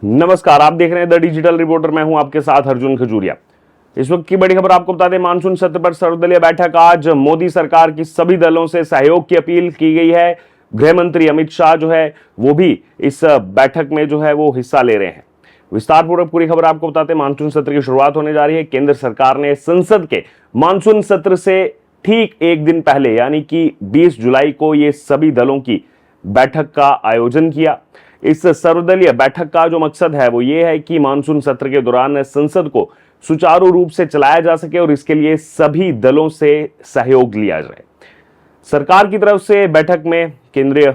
नमस्कार, आप देख रहे हैं द डिजिटल रिपोर्टर। मैं हूं आपके साथ अर्जुन खजूरिया। इस वक्त की बड़ी खबर आपको बता दें, मानसून सत्र पर सर्वदलीय बैठक आज। मोदी सरकार की सभी दलों से सहयोग की अपील की गई है। गृह मंत्री अमित शाह जो है वो भी इस बैठक में जो है वो हिस्सा ले रहे हैं। विस्तार पूर्वक पूरी खबर आपको बताते हैं। मानसून सत्र की शुरुआत होने जा रही है। केंद्र सरकार ने संसद के मानसून सत्र से ठीक एक दिन पहले यानी कि 20 जुलाई को ये सभी दलों की बैठक का आयोजन किया। इस सर्वदलीय बैठक का जो मकसद है वो ये है कि मानसून सत्र के दौरान संसद को सुचारू रूप से चलाया जा सके और इसके लिए सभी दलों से सहयोग लिया जाए। सरकार की तरफ से बैठक में केंद्रीय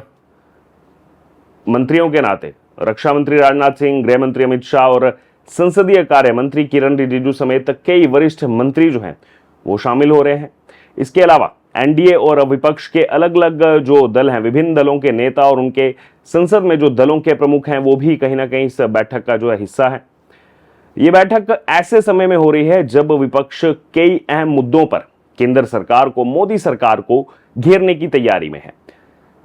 मंत्रियों के नाते रक्षा मंत्री राजनाथ सिंह, गृह मंत्री अमित शाह और संसदीय कार्य मंत्री किरण रिजिजू समेत कई वरिष्ठ मंत्री जो हैं वो शामिल हो रहे हैं। इसके अलावा एनडीए और विपक्ष के अलग अलग जो दल हैं, विभिन्न दलों के नेता और उनके संसद में जो दलों के प्रमुख हैं वो भी कहीं ना कहीं इस बैठक का जो है हिस्सा है। ये बैठक ऐसे समय में हो रही है जब विपक्ष कई अहम मुद्दों पर केंद्र सरकार को, मोदी सरकार को घेरने की तैयारी में है।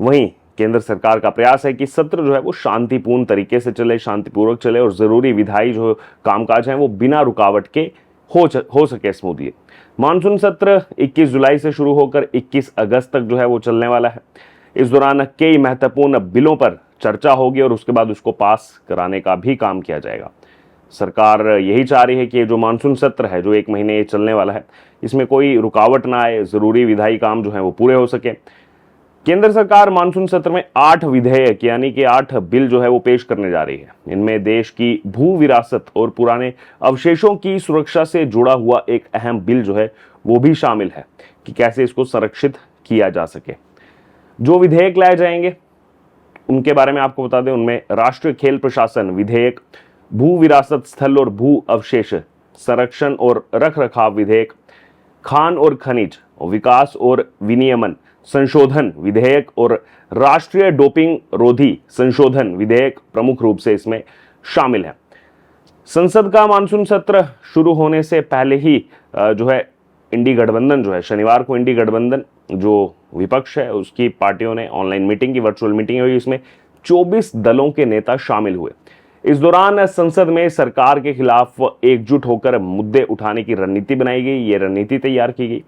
वहीं केंद्र सरकार का प्रयास है कि सत्र जो है वो शांतिपूर्ण तरीके से चले, शांतिपूर्वक चले और जरूरी विधायी जो कामकाज है वो बिना रुकावट के हो सके स्मूथली। मानसून सत्र 21 जुलाई से शुरू होकर 21 अगस्त तक जो है वो चलने वाला है। इस दौरान कई महत्वपूर्ण बिलों पर चर्चा होगी और उसके बाद उसको पास कराने का भी काम किया जाएगा। सरकार यही चाह रही है कि जो मानसून सत्र है, जो 1 महीने चलने वाला है, इसमें कोई रुकावट ना आए, जरूरी विधायी काम जो है वो पूरे हो सके। केंद्र सरकार मानसून सत्र में 8 विधेयक यानी कि 8 बिल जो है वो पेश करने जा रही है। इनमें देश की भू विरासत और पुराने अवशेषों की सुरक्षा से जुड़ा हुआ एक अहम बिल जो है वो भी शामिल है कि कैसे इसको संरक्षित किया जा सके। जो विधेयक लाए जाएंगे उनके बारे में आपको बता दें, उनमें राष्ट्रीय खेल प्रशासन विधेयक, भू विरासत स्थल और भू अवशेष संरक्षण और रख रखाव विधेयक, खान और खनिज विकास और विनियमन संशोधन विधेयक और राष्ट्रीय डोपिंग रोधी संशोधन विधेयक प्रमुख रूप से इसमें शामिल है। संसद का मानसून सत्र शुरू होने से पहले ही जो है इंडी गठबंधन जो है, शनिवार को इंडी गठबंधन जो विपक्ष है उसकी पार्टियों ने ऑनलाइन मीटिंग की, वर्चुअल मीटिंग हुई। इसमें 24 दलों के नेता शामिल हुए। इस दौरान संसद में सरकार के खिलाफ एकजुट होकर मुद्दे उठाने की रणनीति बनाई गई, ये रणनीति तैयार की गई।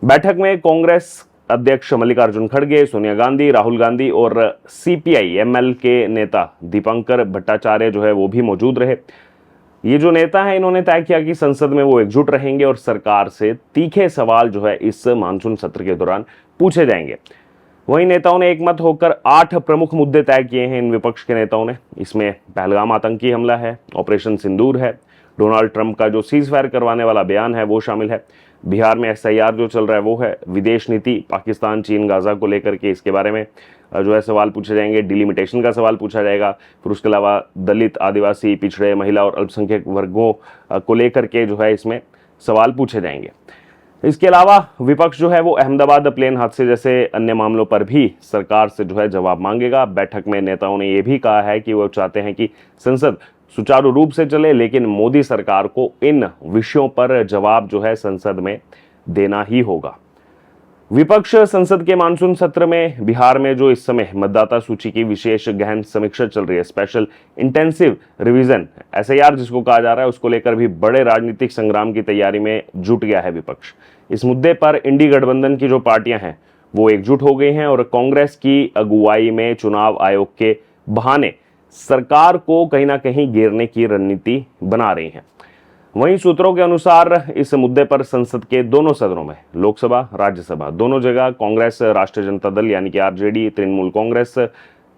बैठक में कांग्रेस अध्यक्ष मल्लिकार्जुन खड़गे, सोनिया गांधी, राहुल गांधी और सीपीआई एमएल के नेता दीपंकर भट्टाचार्य जो है वो भी मौजूद रहे। ये जो नेता हैं इन्होंने तय किया कि संसद में वो एकजुट रहेंगे और सरकार से तीखे सवाल जो है इस मानसून सत्र के दौरान पूछे जाएंगे। वहीं नेताओं ने एकमत होकर 8 प्रमुख मुद्दे तय किए हैं इन विपक्ष के नेताओं ने। इसमें पहलगाम आतंकी हमला है, ऑपरेशन सिंदूर है, डोनाल्ड ट्रंप का जो सीज फायर करवाने वाला बयान है वो शामिल है, बिहार में एसआईआर जो चल रहा है वो है, विदेश नीति, पाकिस्तान चीन गाजा को लेकर के इसके बारे में जो है सवाल पूछे जाएंगे, डिलिमिटेशन का सवाल पूछा जाएगा। फिर उसके अलावा दलित, आदिवासी, पिछड़े, महिला और अल्पसंख्यक वर्गों को लेकर के जो है इसमें सवाल पूछे जाएंगे। इसके अलावा विपक्ष जो है वो अहमदाबाद प्लेन हादसे जैसे अन्य मामलों पर भी सरकार से जो है जवाब मांगेगा। बैठक में नेताओं ने यह भी कहा है कि वो चाहते हैं कि संसद सुचारू रूप से चले, लेकिन मोदी सरकार को इन विषयों पर जवाब जो है संसद में देना ही होगा। विपक्ष संसद के मानसून सत्र में बिहार में जो इस समय मतदाता सूची की विशेष गहन समीक्षा चल रही है, स्पेशल इंटेंसिव रिवीजन एसआईआर जिसको कहा जा रहा है, उसको लेकर भी बड़े राजनीतिक संग्राम की तैयारी में जुट गया है विपक्ष। इस मुद्दे पर इंडी गठबंधन की जो पार्टियां हैं वो एकजुट हो गई हैं और कांग्रेस की अगुवाई में चुनाव आयोग के बहाने सरकार को कहीं ना कहीं घेरने की रणनीति बना रही हैं। वहीं सूत्रों के अनुसार इस मुद्दे पर संसद के दोनों सदनों में, लोकसभा, राज्यसभा, दोनों जगह कांग्रेस राष्ट्रीय जनता दल यानी कि आरजेडी, तृणमूल कांग्रेस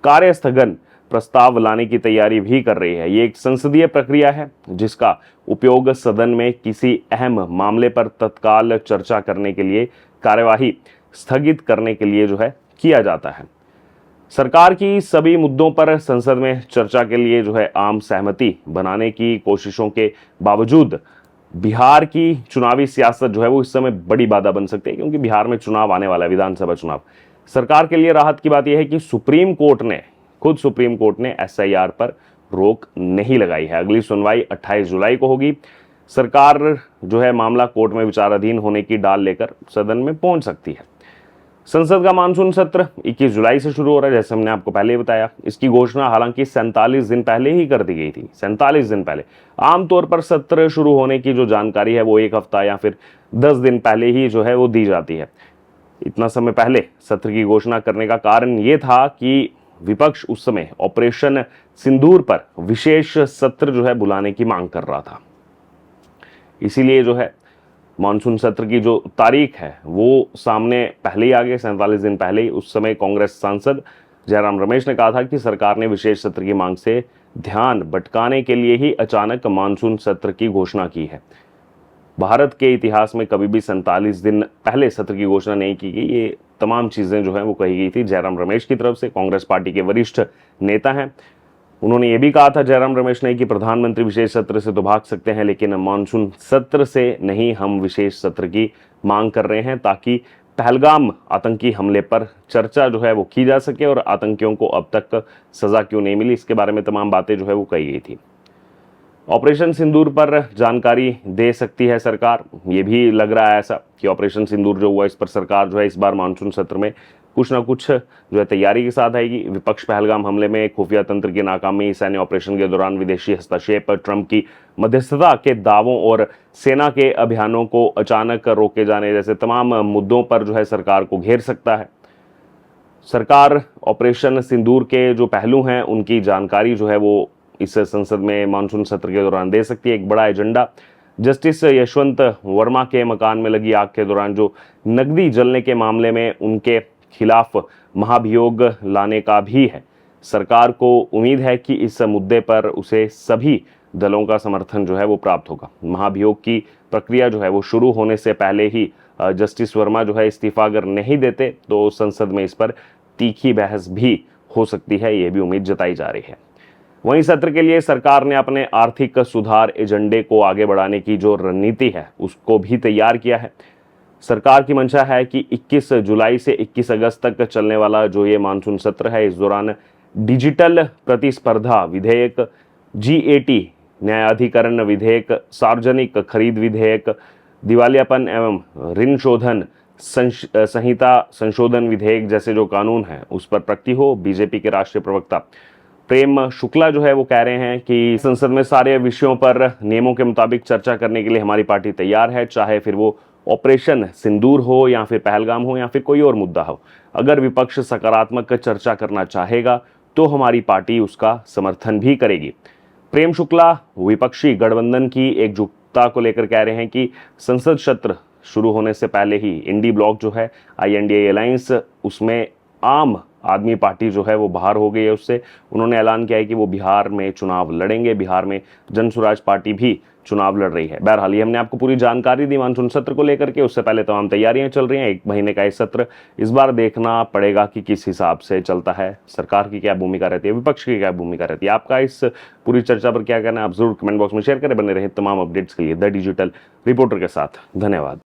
कार्य स्थगन प्रस्ताव लाने की तैयारी भी कर रही है। ये एक संसदीय प्रक्रिया है जिसका उपयोग सदन में किसी अहम मामले पर तत्काल चर्चा करने के लिए, कार्यवाही स्थगित करने के लिए जो है किया जाता है। सरकार की सभी मुद्दों पर संसद में चर्चा के लिए जो है आम सहमति बनाने की कोशिशों के बावजूद बिहार की चुनावी सियासत जो है वो इस समय बड़ी बाधा बन सकती है, क्योंकि बिहार में चुनाव आने वाला है, विधानसभा चुनाव। सरकार के लिए राहत की बात यह है कि सुप्रीम कोर्ट ने एसआईआर पर रोक नहीं लगाई है। अगली सुनवाई 28 जुलाई को होगी। सरकार जो है मामला कोर्ट में विचाराधीन होने की डाल लेकर सदन में पहुंच सकती है। संसद का मानसून सत्र 21 जुलाई से शुरू हो रहा है, जैसे हमने आपको पहले ही बताया। इसकी घोषणा हालांकि 47 दिन पहले ही कर दी गई थी, 47 दिन पहले। आमतौर पर सत्र शुरू होने की जो जानकारी है वो एक हफ्ता या फिर 10 दिन पहले ही जो है वो दी जाती है। इतना समय पहले सत्र की घोषणा करने का कारण ये था कि विपक्ष उस समय ऑपरेशन सिंदूर पर विशेष सत्र जो है बुलाने की मांग कर रहा था। इसीलिए जो है मानसून सत्र की जो तारीख है वो सामने पहले ही आ गई, 47 दिन पहले ही। उस समय कांग्रेस सांसद जयराम रमेश ने कहा था कि सरकार ने विशेष सत्र की मांग से ध्यान भटकाने के लिए ही अचानक मानसून सत्र की घोषणा की है। भारत के इतिहास में कभी भी 47 दिन पहले सत्र की घोषणा नहीं की गई। ये तमाम चीजें जो है वो कही गई थी जयराम रमेश की तरफ से। कांग्रेस पार्टी के वरिष्ठ नेता हैं, उन्होंने ये भी कहा था जयराम रमेश ने कि प्रधानमंत्री विशेष सत्र से तो भाग सकते हैं, लेकिन मानसून सत्र से नहीं। हम विशेष सत्र की मांग कर रहे हैं ताकि पहलगाम आतंकी हमले पर चर्चा जो है वो की जा सके और आतंकियों को अब तक सजा क्यों नहीं मिली, इसके बारे में तमाम बातें जो है वो कही गई थी। ऑपरेशन सिंदूर पर जानकारी दे सकती है सरकार, ये भी लग रहा है ऐसा कि ऑपरेशन सिंदूर जो हुआ इस पर सरकार जो है इस बार मानसून सत्र में कुछ ना कुछ जो है तैयारी के साथ आएगी। विपक्ष पहलगाम हमले में खुफिया तंत्र की नाकामी, सैन्य ऑपरेशन के दौरान विदेशी हस्तक्षेप, ट्रंप की मध्यस्थता के दावों और सेना के अभियानों को अचानक रोके जाने जैसे तमाम मुद्दों पर जो है सरकार को घेर सकता है। सरकार ऑपरेशन सिंदूर के जो पहलू हैं उनकी जानकारी जो है वो इस संसद में मानसून सत्र के दौरान दे सकती है। एक बड़ा एजेंडा जस्टिस यशवंत वर्मा के मकान में लगी आग के दौरान जो नकदी जलने के मामले में उनके खिलाफ महाभियोग लाने का भी है। सरकार को उम्मीद है कि इस मुद्दे पर उसे सभी दलों का समर्थन जो है वो प्राप्त होगा। महाभियोग की प्रक्रिया जो है वो शुरू होने से पहले ही जस्टिस वर्मा जो है इस्तीफा अगर नहीं देते तो संसद में इस पर तीखी बहस भी हो सकती है, ये भी उम्मीद जताई जा रही है। वहीं सत्र के लिए सरकार ने अपने आर्थिक सुधार एजेंडे को आगे बढ़ाने की जो रणनीति है उसको भी तैयार किया है। सरकार की मंशा है कि 21 जुलाई से 21 अगस्त तक चलने वाला जो ये मानसून सत्र है, इस दौरान डिजिटल प्रतिस्पर्धा विधेयक, GAT न्यायाधिकरण विधेयक, सार्वजनिक खरीद विधेयक, दिवालियापन एवं ऋण शोधन संहिता संशोधन विधेयक जैसे जो कानून हैं उस पर प्रगति हो। बीजेपी के राष्ट्रीय प्रवक्ता प्रेम शुक्ला जो है वो कह रहे हैं कि संसद में सारे विषयों पर नियमों के मुताबिक चर्चा करने के लिए हमारी पार्टी तैयार है, चाहे फिर वो ऑपरेशन सिंदूर हो या फिर पहलगाम हो या फिर कोई और मुद्दा हो। अगर विपक्ष सकारात्मक चर्चा करना चाहेगा तो हमारी पार्टी उसका समर्थन भी करेगी। प्रेम शुक्ला विपक्षी गठबंधन की एकजुटता को लेकर कह रहे हैं कि संसद सत्र शुरू होने से पहले ही इंडी ब्लॉक जो है INDA अलायंस, उसमें आम आदमी पार्टी जो है वो बाहर हो गई है उससे। उन्होंने ऐलान किया है कि वो बिहार में चुनाव लड़ेंगे। बिहार में जन स्वराज पार्टी भी चुनाव लड़ रही है। बहरहाल ये हमने आपको पूरी जानकारी दी मानसून सत्र को लेकर के। उससे पहले तमाम तैयारियां चल रही हैं। 1 महीने का ये सत्र इस बार देखना पड़ेगा कि किस हिसाब से चलता है, सरकार की क्या भूमिका रहती है, विपक्ष की क्या भूमिका रहती है। आपका इस पूरी चर्चा पर क्या कहना है आप जरूर कमेंट बॉक्स में शेयर करें। बने रहे तमाम अपडेट्स के लिए द डिजिटल रिपोर्टर के साथ। धन्यवाद।